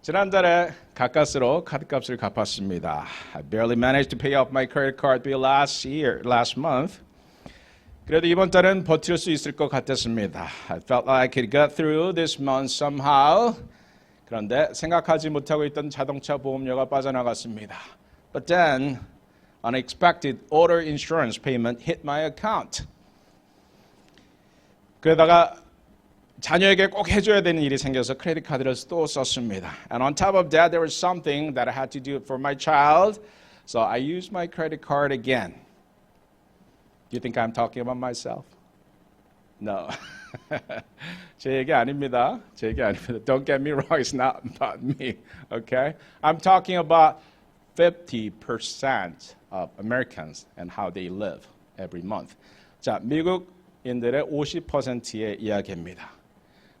지난달에 가까스로 카드값을 갚았습니다. I barely managed to pay off my credit card bill last month. 그래도 이번 달은 버틸 수 있을 것 같았습니다. I felt like I could get through this month somehow. 그런데 생각하지 못하고 있던 자동차 보험료가 빠져나갔습니다. But then, unexpected auto insurance payment hit my account. 그러다가 자녀에게 꼭 해줘야 되는 일이 생겨서 크레딧 카드를 또 썼습니다. And on top of that, there was something that I had to do for my child. So I used my credit card again. Do you think I'm talking about myself? No. 제 얘기 아닙니다. 제 얘기 아닙니다. Don't get me wrong, it's not about me. Okay? I'm talking about 50% of Americans and how they live every month. 자, 미국인들의 50%의 이야기입니다.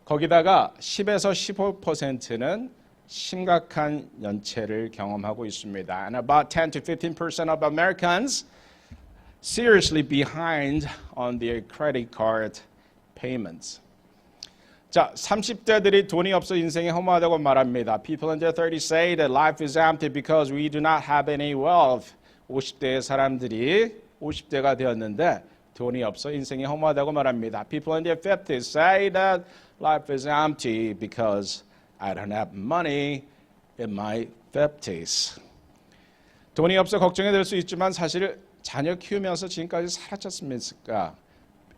거기다가 10에서 15%는 심각한 연체를 경험하고 있습니다. And about 10 to 15% of Americans seriously behind on their credit card payments. 자, 30대들이 돈이 없어 인생이 허무하다고 말합니다. People in their 30s say that life is empty because we do not have any wealth. 50대의 사람들이 50대가 되었는데 돈이 없어 인생이 허무하다고 말합니다. People in their 50s say that life is empty because I don't have money in my 50s. 돈이 없어 걱정이 될 수 있지만 사실 자녀 키우면서 지금까지 살았지 않습니까?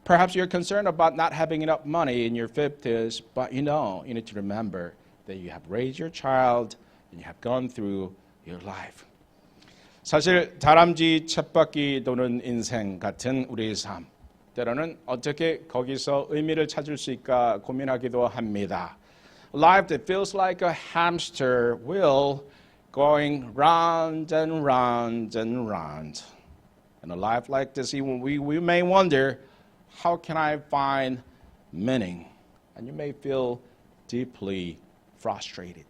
Perhaps you're concerned about not having enough money in your 50s, but you need to remember that you have raised your child and you have gone through your life. 사실 다람쥐 쳇바퀴 도는 인생 같은 우리의 삶, 때로는 어떻게 거기서 의미를 찾을 수 있을까 고민하기도 합니다. Life that feels like a hamster wheel going round and round and round. In a life like this, we may wonder, how can I find meaning? And you may feel deeply frustrated.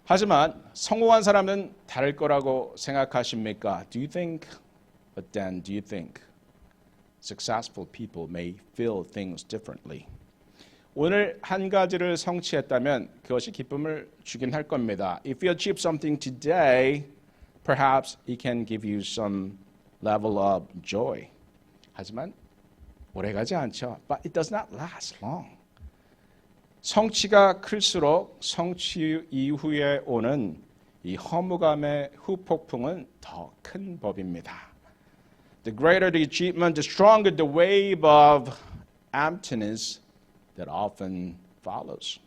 하지만 성공한 사람은 다를 거라고 생각하십니까? Do you think successful people may feel things differently? 오늘 한 가지를 성취했다면 그것이 기쁨을 주긴 할 겁니다. If you achieve something today, perhaps it can give you some level of joy. 하지만 오래가지 않죠. But it does not last long. 성취가 클수록 성취 이후에 오는 이 허무감의 후폭풍은 더 큰 법입니다. The greater the achievement, the stronger the wave of emptiness that often follows.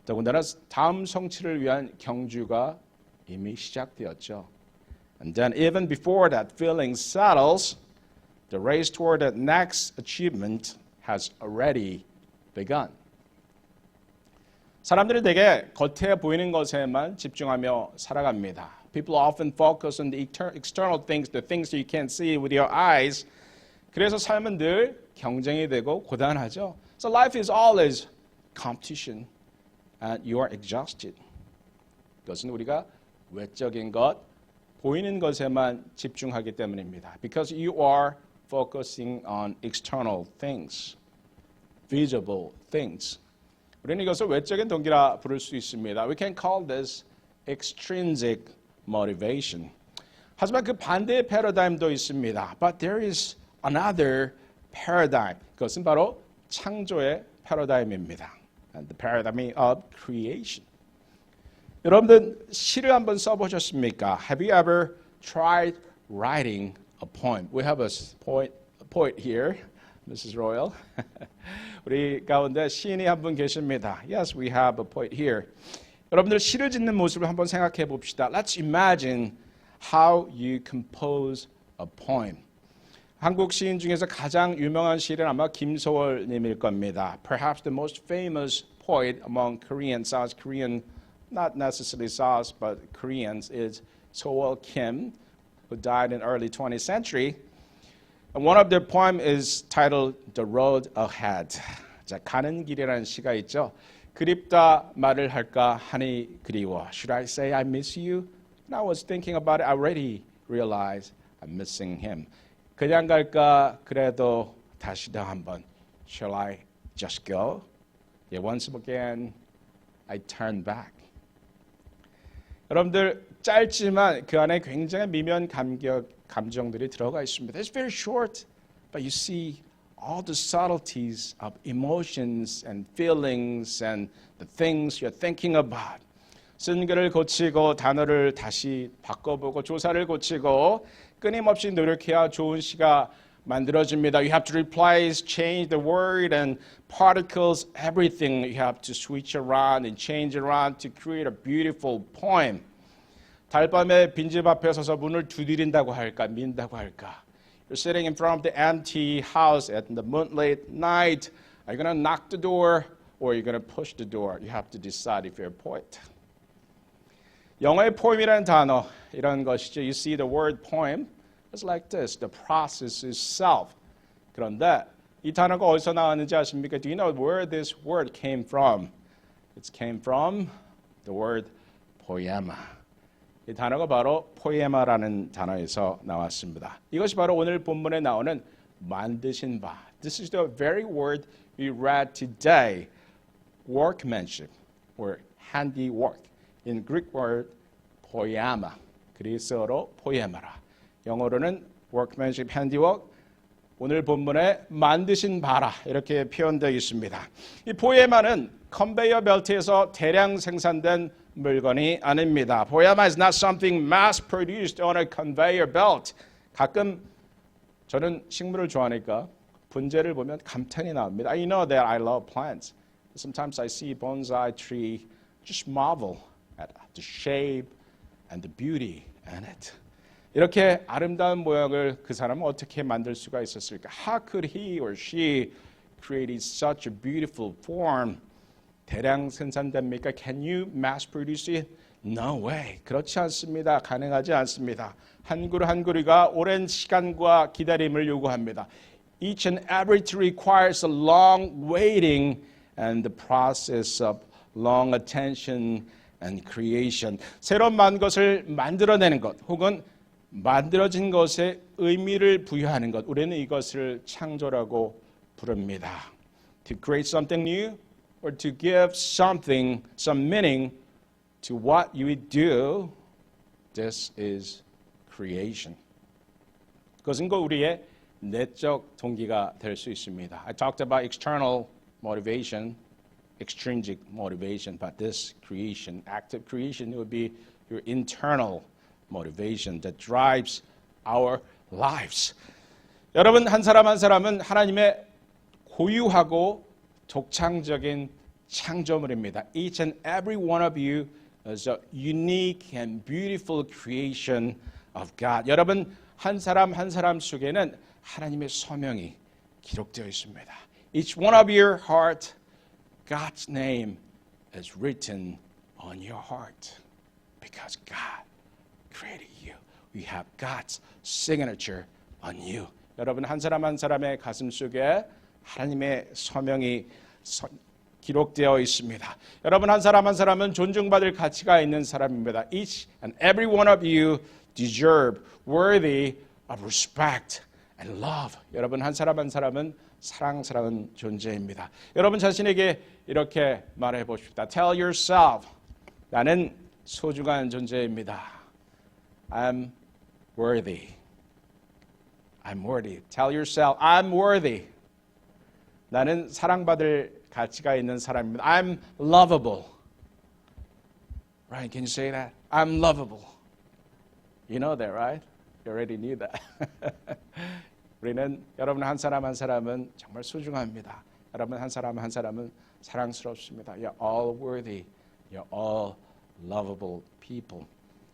더군다나 다음 성취를 위한 경주가 이미 시작되었죠. And then even before that feeling settles, the race toward that next achievement has already begun. 사람들이 대개 겉에 보이는 것에만 집중하며 살아갑니다. People often focus on the external things, the things that you can't see with your eyes. 그래서 삶은 늘 경쟁이 되고 고단하죠. So life is always competition and you are exhausted. 그것은 우리가 외적인 것, 보이는 것에만 집중하기 때문입니다. Because you are focusing on external things, visible things. 우리는 이것을 외적인 동기라 부를 수 있습니다. We can call this extrinsic motivation. 하지만 그 반대의 패러다임도 있습니다. But there is another paradigm. 그것은 바로 창조의 패러다임입니다. And the paradigm of creation. 여러분들 시를 한번 써보셨습니까? Have you ever tried writing a poem? We have a poet here, Mrs. Royal. 우리 가운데 시인이 한 분 계십니다. Yes, we have a poet here. 여러분들 시를 짓는 모습을 한번 생각해 봅시다. Let's imagine how you compose a poem. 한국 시인 중에서 가장 유명한 시인은 아마 김소월님일 겁니다. Perhaps the most famous poet among Korean, South Korean, not necessarily South, but Koreans, is Sowol Kim, who died in early 20th century. And one of their poems is titled The Road Ahead. 자, 가는 길이라는 시가 있죠. 그립다 말을 할까 하니 그리워. Should I say I miss you? And I was thinking about it. I already realized I'm missing him. 그냥 갈까 그래도 다시 더 한번. Shall I just go? Yeah, once again, I turn back. 여러분들 짧지만 그 안에 굉장히 미묘한 감정들이 들어가 있습니다. It's very short, but you see all the subtleties of emotions and feelings and the things you're thinking about. 쓴 글을 고치고 단어를 다시 바꿔보고 조사를 고치고 끊임없이 노력해야 좋은 시가 만들어집니다. You have to replace, change the word and particles, everything. You have to switch around and change around to create a beautiful poem. 달밤에 빈집 앞에 서서 문을 두드린다고 할까, 민다고 할까. You're sitting in front of the empty house at the moonlit night. Are you going to knock the door or are you going to push the door? You have to decide if you're a poet. 영어의 poem이라는 단어, 이런 것이죠. You see the word poem, it's like this. The process is self. 그런데 이 단어가 어디서 나왔는지 아십니까? Do you know where this word came from? It came from the word poema. 이 단어가 바로 포에마라는 단어에서 나왔습니다. 이것이 바로 오늘 본문에 나오는 만드신 바. This is the very word we read today. Workmanship or handiwork. In Greek word poema. 그리스어로 포에마라. 영어로는 workmanship, handiwork. 오늘 본문에 만드신 바라 이렇게 표현되어 있습니다. 이 포에마는 컨베이어 벨트에서 대량 생산된 물건이 아닙니다. Poema is not something mass-produced on a conveyor belt. 가끔 저는 식물을 좋아하니까 분재를 보면 감탄이 나옵니다. I know that I love plants. Sometimes I see bonsai tree, just marvel at the shape and the beauty in it. 이렇게 아름다운 모양을 그 사람은 어떻게 만들 수가 있었을까? How could he or she create such a beautiful form? 대량 생산됩니까? Can you mass produce it? No way. 그렇지 않습니다. 가능하지 않습니다. 한 그루 한 그루가 오랜 시간과 기다림을 요구합니다. Each and every tree requires a long waiting and the process of long attention and creation. 새로운 것을 만들어내는 것 혹은 만들어진 것에 의미를 부여하는 것. 우리는 이것을 창조라고 부릅니다. To create something new or to give something, some meaning to what you do, this is creation. 그것은 우리의 내적 동기가 될 수 있습니다. I talked about external motivation, extrinsic motivation, but this creation, active creation, would be your internal motivation that drives our lives. 여러분 한 사람 한 사람은 하나님의 고유하고 독창적인 창조물입니다. Each and every one of you is a unique and beautiful creation of God. 여러분 한 사람 한 사람 속에는 하나님의 소명이 기록되어 있습니다. Each one of your heart, God's name is written on your heart because God created you. We have God's signature on you. 여러분 한 사람 한 사람의 가슴 속에 하나님의 소명이 기록되어 있습니다. 여러분 한 사람 한 사람은 존중받을 가치가 있는 사람입니다. Each and every one of you deserve, worthy of respect and love. 여러분 한 사람 한 사람은 사랑스러운 존재입니다. 여러분 자신에게 이렇게 말해 보십시다. Tell yourself, 나는 소중한 존재입니다. I'm worthy. I'm worthy. Tell yourself, I'm worthy. 나는 사랑받을 가치가 있는 사람입니다. I'm lovable. Right? Can you say that? I'm lovable. You know that, right? You already knew that. 우리는 여러분 한 사람 한 사람은 정말 소중합니다. 여러분 한 사람 한 사람은 사랑스럽습니다. You're all worthy. You're all lovable people.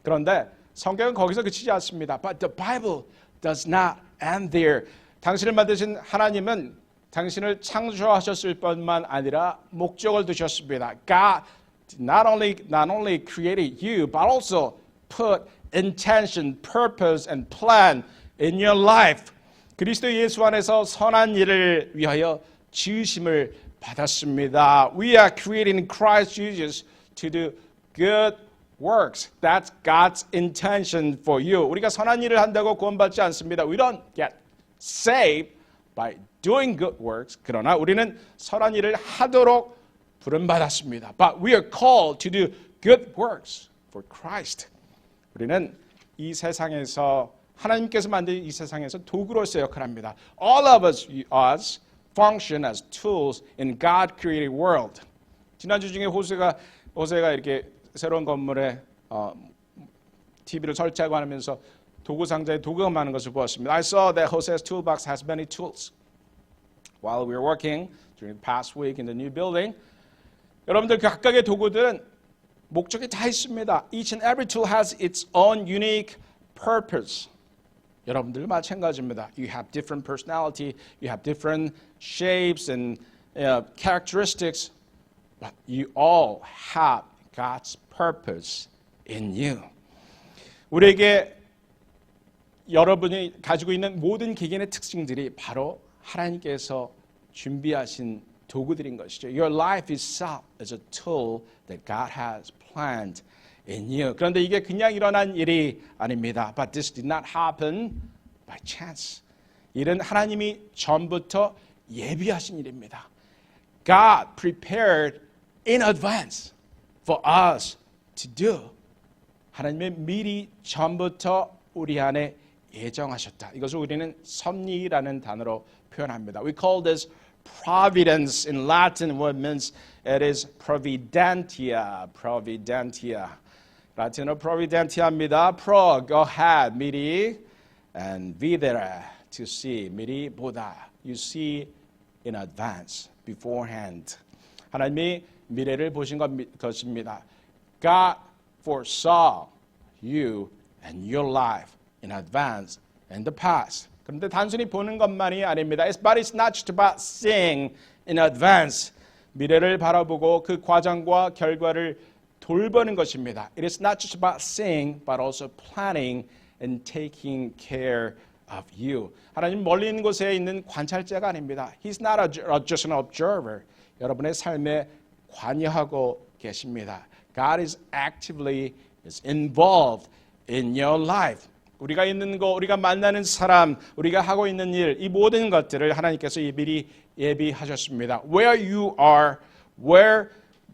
그런데 성경은 거기서 그치지 않습니다. But the Bible does not end there. 당신을 만드신 하나님은 당신을 창조하셨을 뿐만 아니라 목적을 두셨습니다. God not only created you, but also put intention, purpose, and plan in your life. 그리스도 예수 안에서 선한 일을 위하여 지으심을 받았습니다. We are created in Christ Jesus to do good works. That's God's intention for you. 우리가 선한 일을 한다고 구원받지 않습니다. We don't get saved by doing good works. 그러나 우리는 선한 일을 하도록 부름받았습니다. But we are called to do good works for Christ. 우리는 이 세상에서 하나님께서 만든 이 세상에서 도구로서 역할합니다. All of us function as tools in God created world. 지난주 중에 호세가 이렇게 새로운 건물에 TV를 설치하고 하면서 도구 상자에 도구가 많은 것을 보았습니다. I saw that Jose's toolbox has many tools. While we were working during the past week in the new building, 여러분들 각각의 도구들은 목적이 다 있습니다. Each and every tool has its own unique purpose. 여러분들 마찬가지입니다. You have different personality, you have different shapes and characteristics, but you all have God's purpose in you. 우리에게 여러분이 가지고 있는 모든 개개인의 특징들이 바로 하나님께서 준비하신 도구들인 것이죠. Your life itself is a tool that God has planned in you. 그런데 이게 그냥 일어난 일이 아닙니다. But this did not happen by chance. 일은 하나님이 전부터 예비하신 일입니다. God prepared in advance for us to do. 하나님의 미리 전부터 우리 안에 예정하셨다. 이것을 우리는 섭리라는 단어로 표현합니다. We call this providence in Latin. What it means it is providentia. Providentia. 라틴어 providentia입니다. Pro, go ahead, 미리, and videre, to see, 미리 보다. You see in advance, beforehand. 하나님이 미래를 보신 것입니다. God foresaw you and your life in advance in the past. 그런데 단순히 보는 것만이 아닙니다. But it's not just about seeing in advance. 미래를 바라보고 그 과정과 결과를 돌보는 것입니다. It is not just about seeing, but also planning and taking care of you. 하나님 멀리 있는 곳에 있는 관찰자가 아닙니다. He's not just an observer. 여러분의 삶에 관여하고 계십니다. God is actively involved in your life. 우리가 있는 것, 우리가 만나는 사람, 우리가 하고 있는 일, 이 모든 것들을 하나님께서 미리 예비하셨습니다. Where you are, where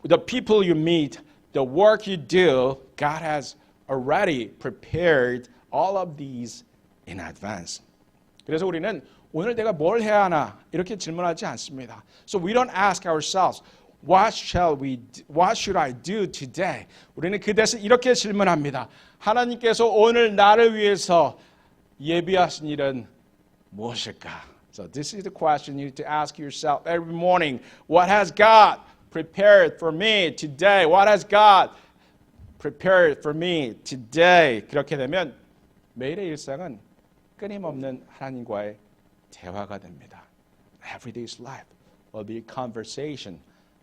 the people you meet, the work you do, God has already prepared all of these in advance. 그래서 우리는 오늘 내가 뭘 해야 하나 이렇게 질문하지 않습니다. So we don't ask ourselves, what should I do today? 우리는 그 대신 이렇게 질문합니다. 하나님께서 오늘 나를 위해서 예비하신 일은 무엇일까? So this is the question you need to ask yourself every morning. What has God prepared for me today? What has God prepared for me today? 그렇게 되면 매일의 일상은 끊임없는 하나님과의 대화가 됩니다. Every day's life will be a conversation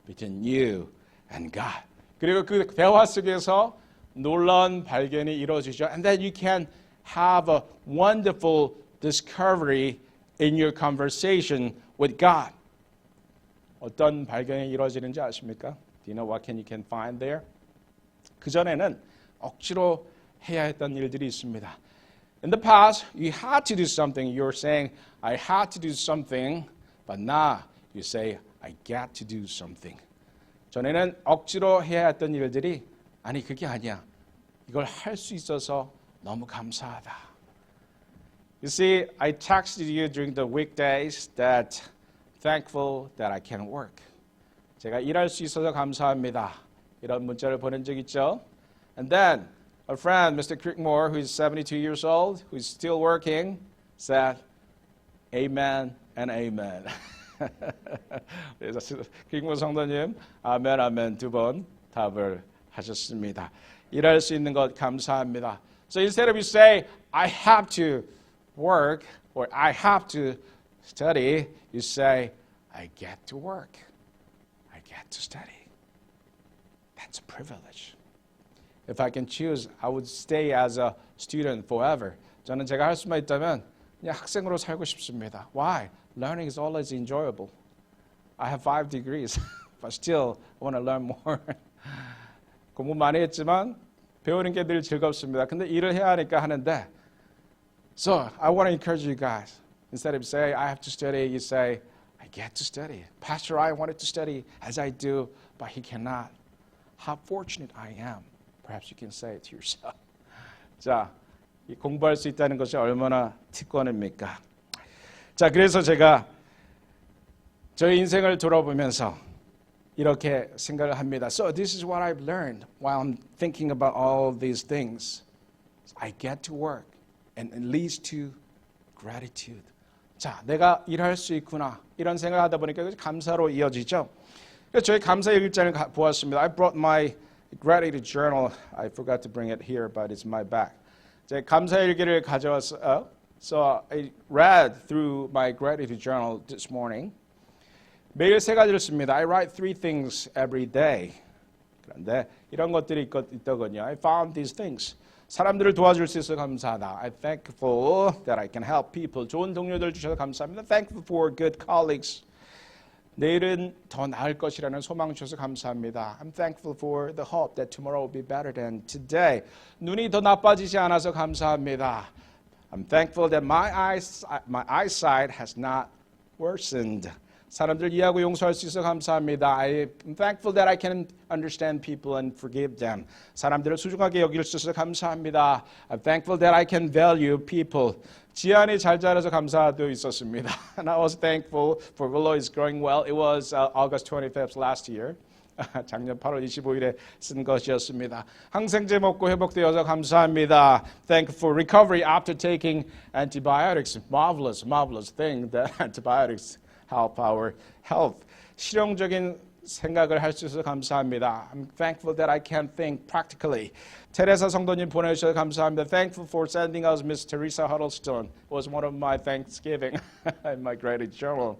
between you and God. 그리고 그 대화 속에서 놀라운 발견이 이루어지죠. And then you can have a wonderful discovery in your conversation with God. 어떤 발견이 이루어지는지 아십니까? Do you know what you can find there? 그전에는 억지로 해야 했던 일들이 있습니다. In the past, you had to do something. You're saying, I had to do something. But now, you say, I got to do something. 전에는 억지로 해야 했던 일들이 아니 그게 아니야. 이걸 할 수 있어서 너무 감사하다. You see, I texted you during the weekdays that thankful that I can work. 제가 일할 수 있어서 감사합니다. 이런 문자를 보낸 적 있죠. And then a friend, Mr. Crickmore, who is 72 years old, who is still working, said, Amen and Amen. 그래서 crickmore 성도님, 아멘, 아멘 두 번 답을 하셨습니다. 일할 수 있는 것 감사합니다. So instead of you say, I have to work or I have to study, you say, I get to work. I get to study. That's a privilege. If I can choose, I would stay as a student forever. 저는 제가 할 수만 있다면 그냥 학생으로 살고 싶습니다. Why? Learning is always enjoyable. I have 5 degrees, but still I want to learn more. 공부 많이 했지만 배우는 게 늘 즐겁습니다. 근데 일을 해야 하니까 하는데. So I want to encourage you guys. Instead of saying I have to study, you say I get to study. Pastor, I wanted to study as I do but he cannot. How fortunate I am. Perhaps you can say it to yourself. 자, 이 공부할 수 있다는 것이 얼마나 특권입니까? 자, 그래서 제가 저의 인생을 돌아보면서 이렇게 생각을 합니다. So this is what I've learned while I'm thinking about all these things. I get to work and it leads to gratitude. 자, 내가 일할 수 있구나. 이런 생각을 하다 보니까 감사로 이어지죠. 그래서 저희 감사 일기장을 보았습니다. I brought my gratitude journal. I forgot to bring it here, but it's my bag. 제 감사 일기를 가져왔어요. So I read through my gratitude journal this morning. 매일 세 가지를 씁니다. I write 3 things every day. 그런데 이런 것들이 있더군요. I found these things. 사람들을 도와줄 수 있어서 감사하다. I'm thankful that I can help people. 좋은 동료들 주셔서 감사합니다. Thankful for good colleagues. 내일은 더 나을 것이라는 소망 주셔서 감사합니다. I'm thankful for the hope that tomorrow will be better than today. 눈이 더 나빠지지 않아서 감사합니다. I'm thankful that my eyesight has not worsened. 사람들 이해하고 용서할 수 있어 감사합니다. I'm thankful that I can understand people and forgive them. 사람들을 소중하게 여길 수 있어서 감사합니다. I'm thankful that I can value people. 지안이 잘 자라서 감사도 있었습니다. And I was thankful for Willow is growing well. It was August 25th last year. 작년 8월 25일에 쓴 것이었습니다. 항생제 먹고 회복되어서 감사합니다. Thank you for recovery after taking antibiotics. Marvelous thing that antibiotics help our health. 실용적인 생각을 할 수 있어서 감사합니다. I'm thankful that I can think practically. 테레사 성도님 보내주셔서 감사합니다. Thankful for sending us Miss Teresa Huddleston. It was one of my Thanksgiving in my gratitude journal.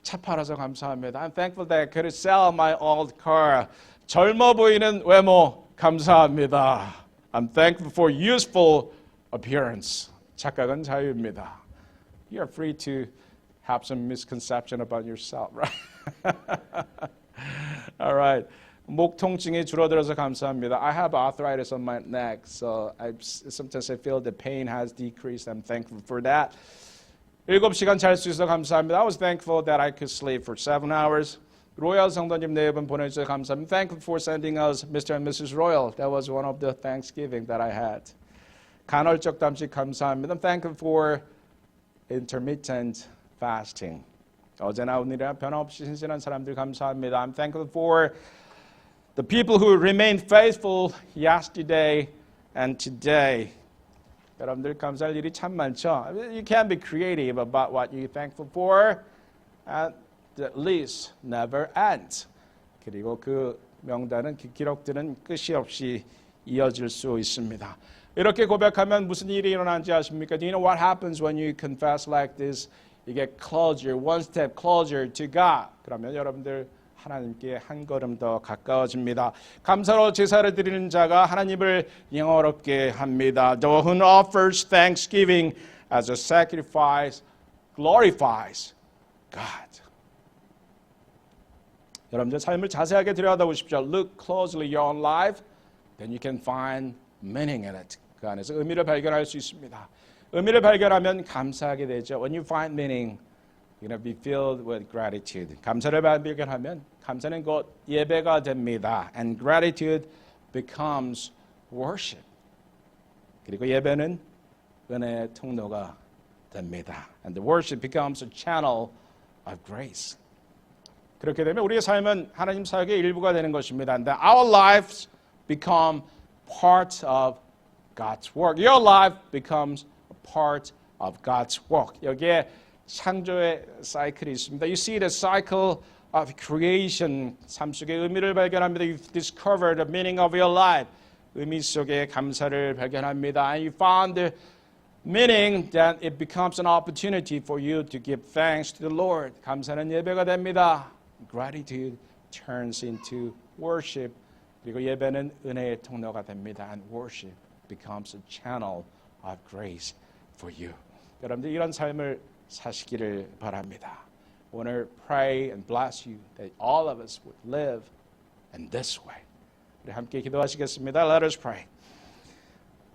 차 팔아서 감사합니다. I'm thankful that I could sell my old car. 젊어 보이는 외모 감사합니다. I'm thankful for useful appearance. 착각은 자유입니다. You are free to have some misconception about yourself, right? All right. 목 통증이 줄어들어서 감사합니다. I have arthritis on my neck, so sometimes I feel the pain has decreased. I'm thankful for that. 7시간 잘 수 있어서 감사합니다. I was thankful that I could sleep for 7 hours. 로얄 성도님 네 분 보내주셔서 감사합니다. I'm thankful for sending us Mr. and Mrs. Royal. That was one of the Thanksgiving that I had. 간헐적 단식 감사합니다. I'm thankful for intermittent fasting. 어제나 오늘이나 변함없이 신실한 사람들 감사합니다. I'm thankful for the people who remained faithful yesterday and today. 여러분들 감사할 일이 참 많죠. You can be creative about what you're thankful for. And the list never ends. 그리고 그 명단은 그 기록들은 끝이 없이 이어질 수 있습니다. 이렇게 고백하면 무슨 일이 일어나는지 아십니까? Do you know what happens when you confess like this? You get closer, one step closer to God. 그러면 여러분들 하나님께 한 걸음 더 가까워집니다. 감사로 제사를 드리는 자가 하나님을 영화롭게 합니다. The one who offers thanksgiving as a sacrifice glorifies God. 여러분들 삶을 자세하게 들여다보십시오. Look closely your own life, then you can find meaning in it. 그 안에서 의미를 발견할 수 있습니다. 의미를 발견하면 감사하게 되죠. When you find meaning, you're going to be filled with gratitude. 감사를 발견하면 감사는 곧 예배가 됩니다. And gratitude becomes worship. 그리고 예배는 은혜의 통로가 됩니다. And the worship becomes a channel of grace. 그렇게 되면 우리의 삶은 하나님 사역의 일부가 되는 것입니다. And our lives become part of God's work. Your life becomes a part of God's work. 여기에 창조의 사이클이 있습니다. You see the cycle of creation. 삶 속에 의미를 발견합니다. You discover the meaning of your life. 의미 속에 감사를 발견합니다. And you found the meaning that it becomes an opportunity for you to give thanks to the Lord. 감사는 예배가 됩니다. Gratitude turns into worship. 그리고 예배는 은혜의 통로가 됩니다. And worship becomes a channel of grace for you. 여러분들 이런 삶을 사시기를 바랍니다. 오늘 pray and bless you that all of us would live in this way. 우리 함께 기도하시겠습니다. Let us pray.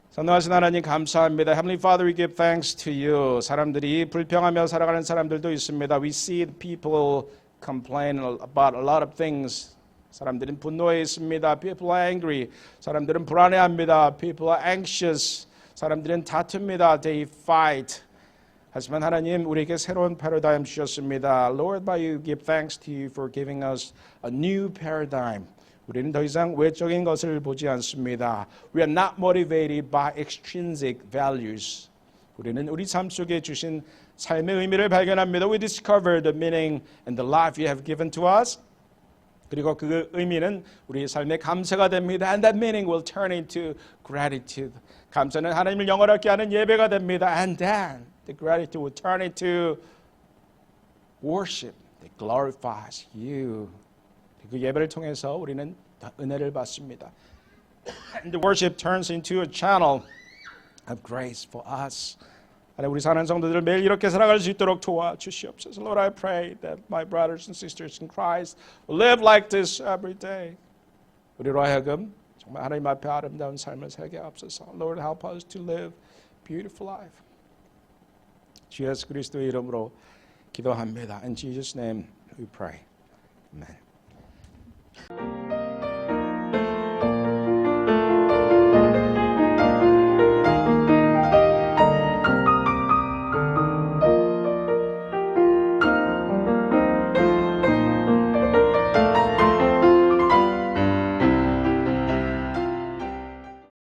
선하신 하나님 감사합니다. Heavenly Father, we give thanks to you. 사람들이 불평하며 살아가는 사람들도 있습니다. We see the people complain about a lot of things 사람들은 분노해 있습니다. People are angry. 사람들은 불안해합니다. People are anxious. 사람들은 다툽니다. They fight. 하지만 하나님 우리에게 새로운 패러다임 주셨습니다. Lord, by you give thanks to you for giving us a new paradigm. 우리는 더 이상 외적인 것을 보지 않습니다. We are not motivated by extrinsic values. 우리는 우리 삶 속에 주신 삶의 의미를 발견합니다. We discover the meaning and the life you have given to us. 그리고 그 의미는 우리의 삶의 감사가 됩니다. And that meaning will turn into gratitude. 감사는 하나님을 영원하게 하는 예배가 됩니다. And then the gratitude will turn into worship that glorifies you. 그 예배를 통해서 우리는 은혜를 받습니다. And the worship turns into a channel of grace for us. 우리 사는 성도들 매일 이렇게 살아갈 수 있도록 도와주시옵소서. Lord, I pray that my brothers and sisters in Christ will live like this every day. 우리로 하여금 정말 하나님 앞에 아름다운 삶을 살게 하옵소서. Lord, help us to live beautiful life. 주 예수 그리스도의 이름으로 기도합니다. In Jesus' name we pray. Amen.